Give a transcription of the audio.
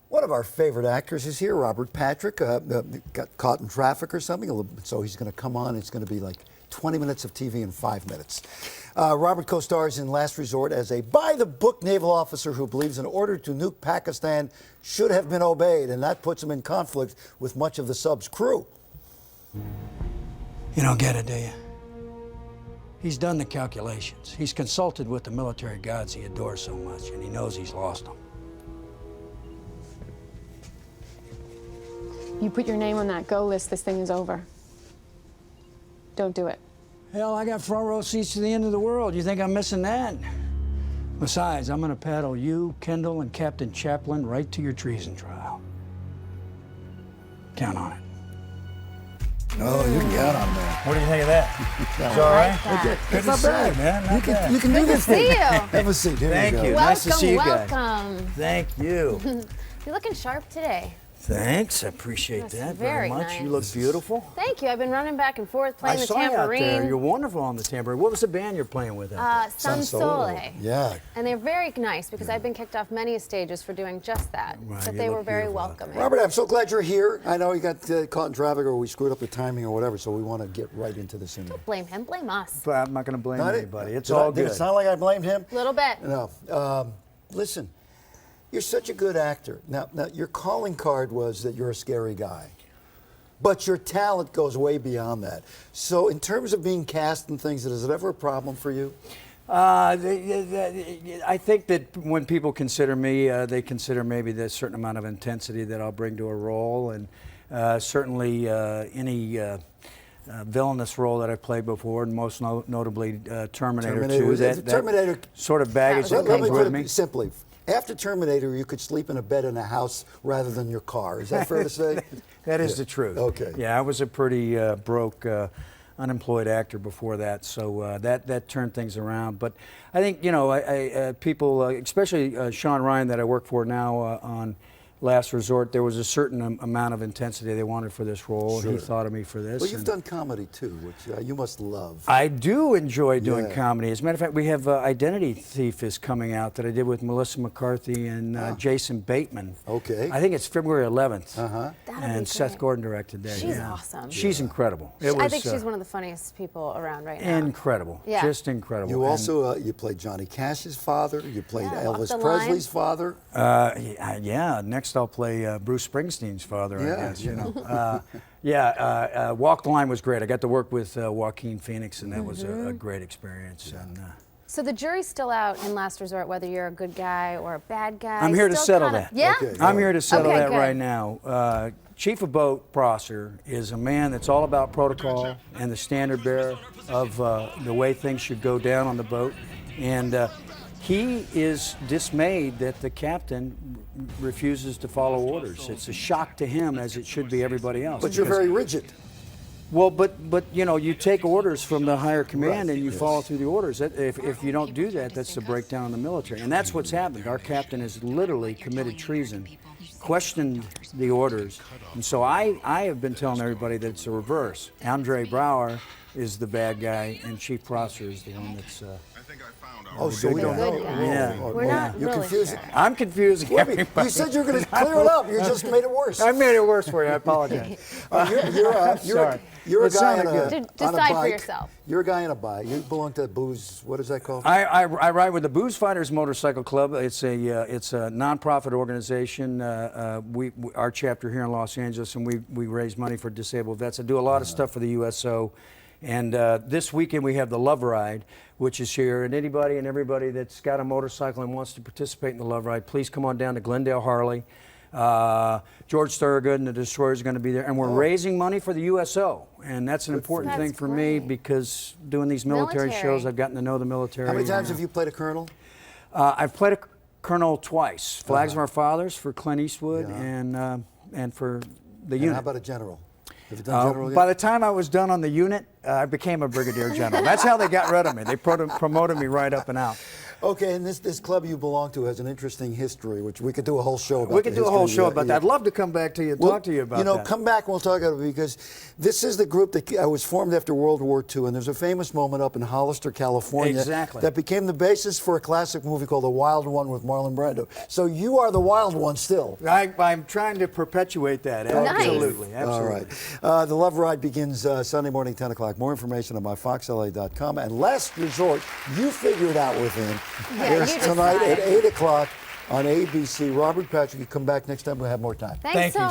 One of our favorite actors is here, Robert Patrick. Got caught in traffic or something, so he's going to come on. It's going to be like 20 minutes of TV in 5 minutes. Robert co-stars in Last Resort as a by-the-book naval officer who believes an order to nuke Pakistan should have been obeyed, and that puts him in conflict with much of the sub's crew. You don't get it, do you? He's done the calculations. He's consulted with the military gods he adores so much, and he knows he's lost them. You put your name on that go list, this thing is over. Don't do it. Hell, I got front row seats to the end of the world. You think I'm missing that? Besides, I'm gonna paddle you, Kendall, and Captain Chaplin right to your treason trial. Count on it. Oh, you can count on that. What do you think of that? It's all right? Okay. Good It's to not see bad. you, man. Not bad. You can do this See thing. you. Have a seat. Here Thank we go. you. Nice to see you guys. Welcome. Thank you. You're looking sharp today. Thanks. I appreciate That's that very very much. nice. You look beautiful. Thank you. I've been running back and forth playing I the saw you out tambourine. there. You're wonderful on the tambourine. What was the band you're playing with out there? San Sole. Yeah. And they're very nice because I've been kicked off many stages for doing just that. Right, But you they look were very beautiful out welcoming. Robert, I'm so glad you're here. I know you got caught in traffic or we screwed up the timing or whatever, so we want to get right into this interview. Blame him, blame us. But I'm not going to blame Not it? anybody. It's Did all Did good. it sound like I blamed him? Little bit. No. Listen, you're such a good actor. Now, your calling card was that you're a scary guy. But your talent goes way beyond that. So in terms of being cast and things, is it ever a problem for you? I think that when people consider me, they consider maybe the certain amount of intensity that I'll bring to a role, and certainly any villainous role that I've played before, and most notably Terminator 2. Terminator sort of baggage That that was Let comes me with put me. it simply. After Terminator, you could sleep in a bed in a house rather than your car. Is that fair to say? That is the truth. Okay. Yeah, I was a pretty broke, unemployed actor before that, so that turned things around. But I think, you know, people, especially Sean Ryan that I work for now on Last Resort, there was a certain amount of intensity they wanted for this role, and he Sure. thought of me for this. Well, you've and done comedy too, which you must love. I do enjoy doing Yeah. comedy. As a matter of fact, we have Identity Thief is coming out that I did with Melissa McCarthy and Jason Bateman. Okay. I think it's February 11th. Uh-huh. That'll be And Seth great. Gordon directed that. She's yeah. awesome. She's incredible. It I was, think she's one of the funniest people around right now. incredible. Yeah. Just incredible. You And, also you played Johnny Cash's father. You played Yeah, Walk Elvis the Presley's Line. father. yeah. Next, I'll play Bruce Springsteen's father. Yeah, I guess. yeah. You know. Walk the Line was great. I got to work with Joaquin Phoenix, and that was a great experience. And So the jury's still out in Last Resort whether you're a good guy or a bad guy. I'm here to Still settle kinda- that. Yeah? Okay. I'm here to settle Okay, that good. right now. Chief of Boat Prosser is a man that's all about protocol and the standard bearer of the way things should go down on the boat. And he is dismayed that the captain refuses to follow orders. It's a shock to him, as it should be everybody else. But you're because- very rigid. well, but you know, you take orders from the higher command Right, and you yes. follow through the orders. If you don't do that, that's the breakdown in the military, and that's what's happened. Our captain has literally committed treason, questioned the orders, and so I have been telling everybody that it's the reverse. Andre Brower is the bad guy, and Chief Prosser is the one that's. Oh, so we don't know. Good guy. Yeah. Oh, We're oh, not you're really confusing. sure. I'm confusing Wait a minute, everybody. you said you were going to clear it up. You just made it worse. I made it worse for you. I apologize. Sorry. You're a It guy sounded on good. a Decide for bike. yourself. You're a guy on a bike. You belong to Booze. What is that called? I ride with the Booze Fighters Motorcycle Club. It's a nonprofit organization. Our chapter here in Los Angeles, and we raise money for disabled vets. I do a lot of stuff for the USO, and this weekend we have the Love Ride, which is here. And anybody and everybody that's got a motorcycle and wants to participate in the Love Ride, please come on down to Glendale Harley. George Thorogood and the Destroyer is going to be there, and we're raising money for the USO, and that's an important That's thing for me great. because doing these military shows, Military. I've gotten to know the military. How many times and, have you played a colonel? I've played a colonel twice. Flags of Our Fathers for Clint Eastwood, Yeah. and for the And unit. how about a general? Have you done general yet? By the time I was done on the unit, I became a brigadier general. That's how they got rid of me. They promoted me right up and out. Okay, and this club you belong to has an interesting history, which we could do a whole show about. We could the do a whole history. show about that. I'd love to come back to you and Well, talk to you about you know, that. come back and we'll talk about it, because this is the group that was formed after World War II, and there's a famous moment up in Hollister, California, Exactly. that became the basis for a classic movie called The Wild One with Marlon Brando. So you are the wild one still. I'm trying to perpetuate that. Absolutely. Absolutely. All right. The Love Ride begins Sunday morning, 10 o'clock. More information on myfoxla.com. And Last Resort, you figure it out with him. Yeah, Airs you tonight decide. at 8 o'clock on ABC. Robert Patrick, you come back next time, we'll have more time. Thanks Thank so you.